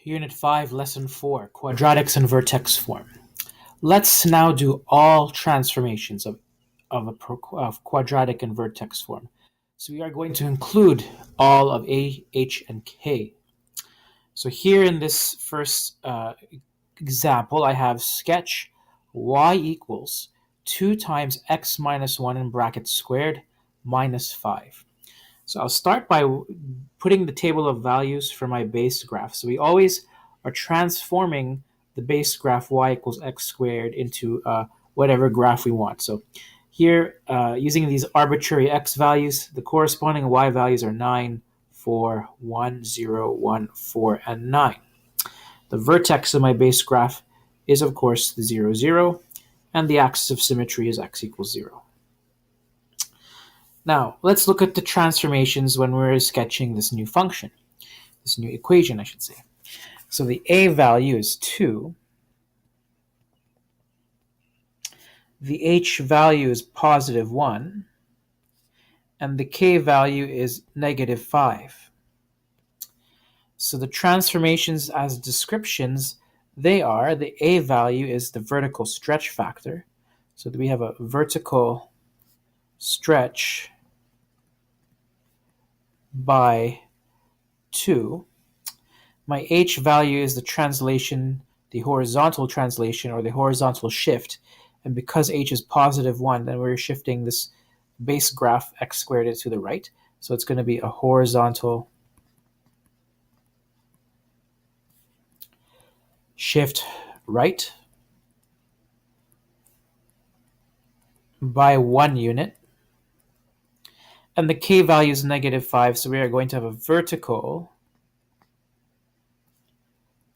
Unit 5, Lesson 4, Quadratics and Vertex form. Let's now do all transformations of quadratic and vertex form. So we are going to include all of A, H, and K. So here in this first example, I have sketch y equals 2 times x minus 1 in brackets squared minus 5. So I'll start by putting the table of values for my base graph. So we always are transforming the base graph y equals x squared into whatever graph we want. So here, using these arbitrary x values, the corresponding y values are 9, 4, 1, 0, 1, 4, and 9. The vertex of my base graph is, of course, the 0, 0, and the axis of symmetry is x equals 0. Now, let's look at the transformations when we're sketching this new function, this new equation, I should say. So the a value is 2. The h value is positive 1. And the k value is negative 5. So the transformations as descriptions, they are, the a value is the vertical stretch factor. So we have a vertical stretch by 2. My h value is the translation, the horizontal translation, or the horizontal shift. And because h is positive 1, then we're shifting this base graph x squared to the right. So it's going to be a horizontal shift right by 1 unit. And the k value is negative 5, so we are going to have a vertical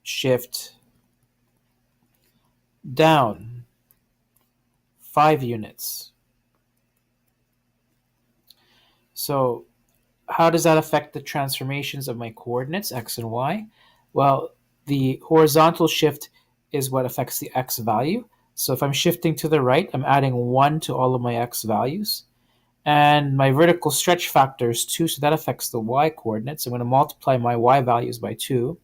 shift down 5 units. So how does that affect the transformations of my coordinates, x and y? Well, the horizontal shift is what affects the x value. So if I'm shifting to the right, I'm adding 1 to all of my x values. And my vertical stretch factor is 2, so that affects the y coordinates. I'm going to multiply my y values by 2.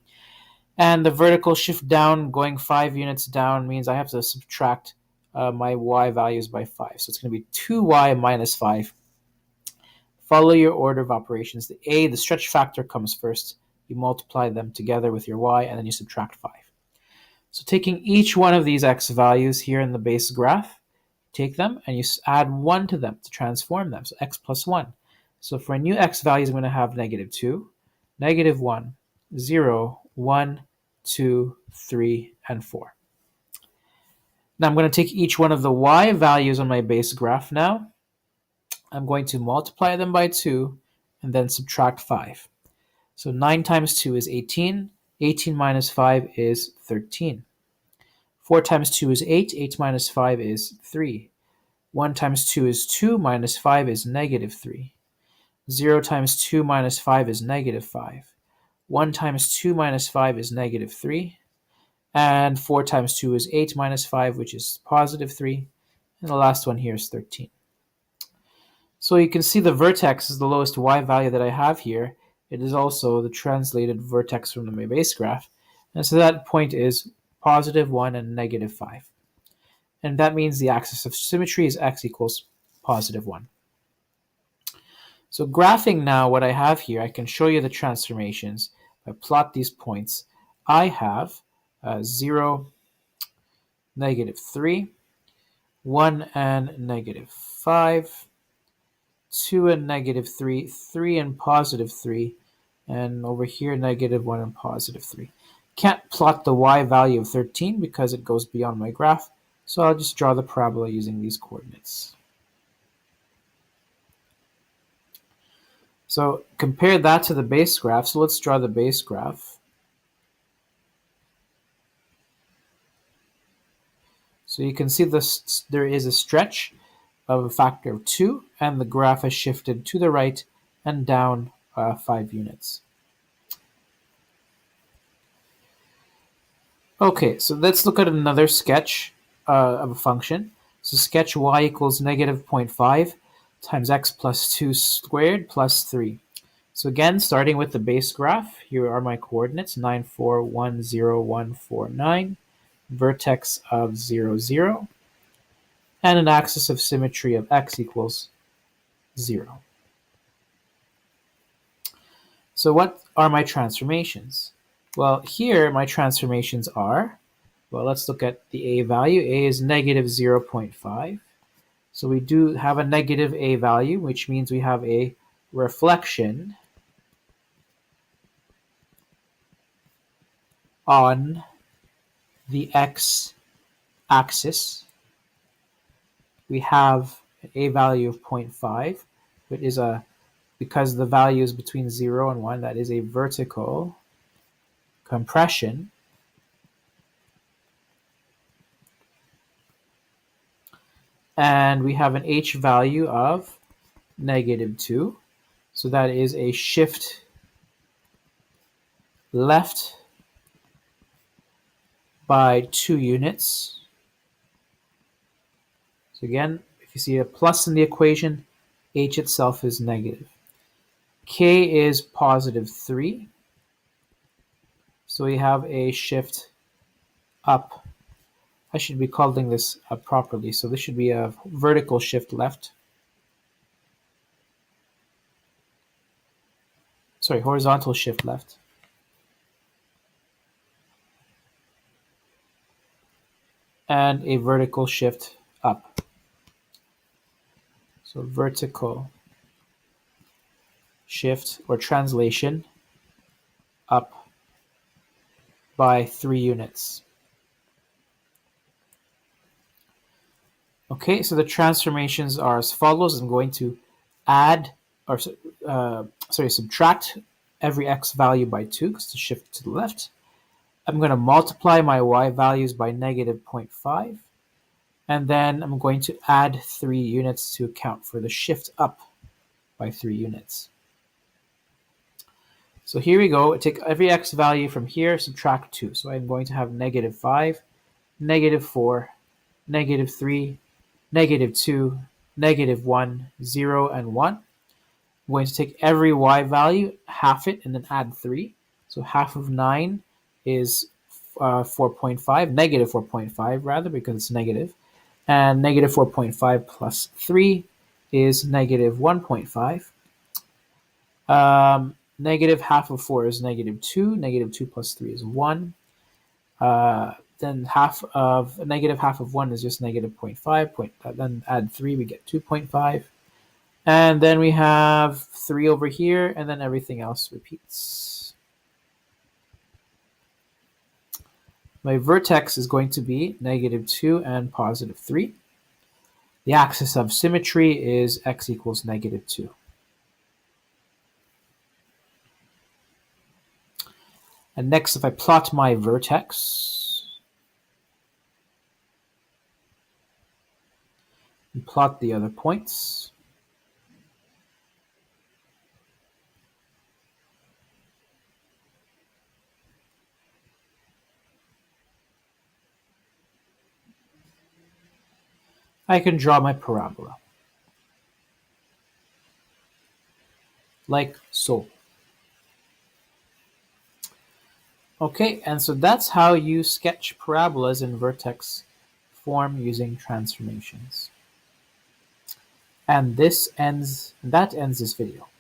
And the vertical shift down, going 5 units down, means I have to subtract my y values by 5. So it's going to be 2y minus 5. Follow your order of operations. The stretch factor comes first. You multiply them together with your y, and then you subtract 5. So taking each one of these x values here in the base graph, take them and you add 1 to them to transform them. So x plus 1. So for a new x values, I'm going to have negative 2, negative 1, 0, 1, 2, 3, and 4. Now I'm going to take each one of the y values on my base graph now. I'm going to multiply them by 2 and then subtract 5. So 9 times 2 is 18. 18 minus 5 is 13. 4 times 2 is 8. 8 minus 5 is 3. 1 times 2 is 2. Minus 5 is negative 3. 0 times 2 minus 5 is negative 5. 1 times 2 minus 5 is negative 3. And 4 times 2 is 8 minus 5, which is positive 3. And the last one here is 13. So you can see the vertex is the lowest y value that I have here. It is also the translated vertex from my base graph. And so that point is positive 1 and negative 5. And that means the axis of symmetry is x equals positive 1. So graphing now what I have here, I can show you the transformations. If I plot these points, I have 0, negative 3, 1 and negative 5, 2 and negative 3, 3 and positive 3, and over here negative 1 and positive 3. Can't plot the y value of 13 because it goes beyond my graph, so I'll just draw the parabola using these coordinates. So compare that to the base graph. So let's draw the base graph. So you can see this, there is a stretch of a factor of 2, and the graph has shifted to the right and down 5 units. Okay, so let's look at another sketch of a function. So sketch y equals negative 0.5 times x plus 2 squared plus 3. So again, starting with the base graph, here are my coordinates, 9, 4, 1, 0, 1, 4, 9, vertex of 0, 0, and an axis of symmetry of x equals 0. So what are my transformations? Well, here my transformations are, well, let's look at the a value. A is negative 0.5. So we do have a negative a value, which means we have a reflection on the x-axis. We have an a value of 0.5, which is because the value is between 0 and 1, that is a vertical compression. And we have an h value of negative 2. So that is a shift left by 2 units. So again, if you see a plus in the equation, h itself is negative. K is positive 3. So we have a shift up. I should be calling this up properly. So this should be a vertical shift left. Sorry, horizontal shift left. And a vertical shift up. So vertical shift or translation up by 3 units. Okay, so the transformations are as follows. I'm going to add, or subtract every x value by 2 because to shift to the left. I'm going to multiply my y values by negative 0.5. And then I'm going to add 3 units to account for the shift up by 3 units. So here we go. Take every x value from here, subtract 2. So I'm going to have negative 5, negative 4, negative 3, negative 2, negative 1, 0, and 1. I'm going to take every y value, half it, and then add 3. So half of 9 is 4.5, negative 4.5 rather, because it's negative. And negative 4.5 plus 3 is negative 1.5. Negative half of 4 is negative 2. Negative 2 plus 3 is 1. Then negative half of 1 is just negative 0.5. Then add 3, we get 2.5. And then we have 3 over here, and then everything else repeats. My vertex is going to be negative 2 and positive 3. The axis of symmetry is x equals negative 2. And next, if I plot my vertex, and plot the other points, I can draw my parabola, like so. Okay, and so that's how you sketch parabolas in vertex form using transformations. And that ends this video.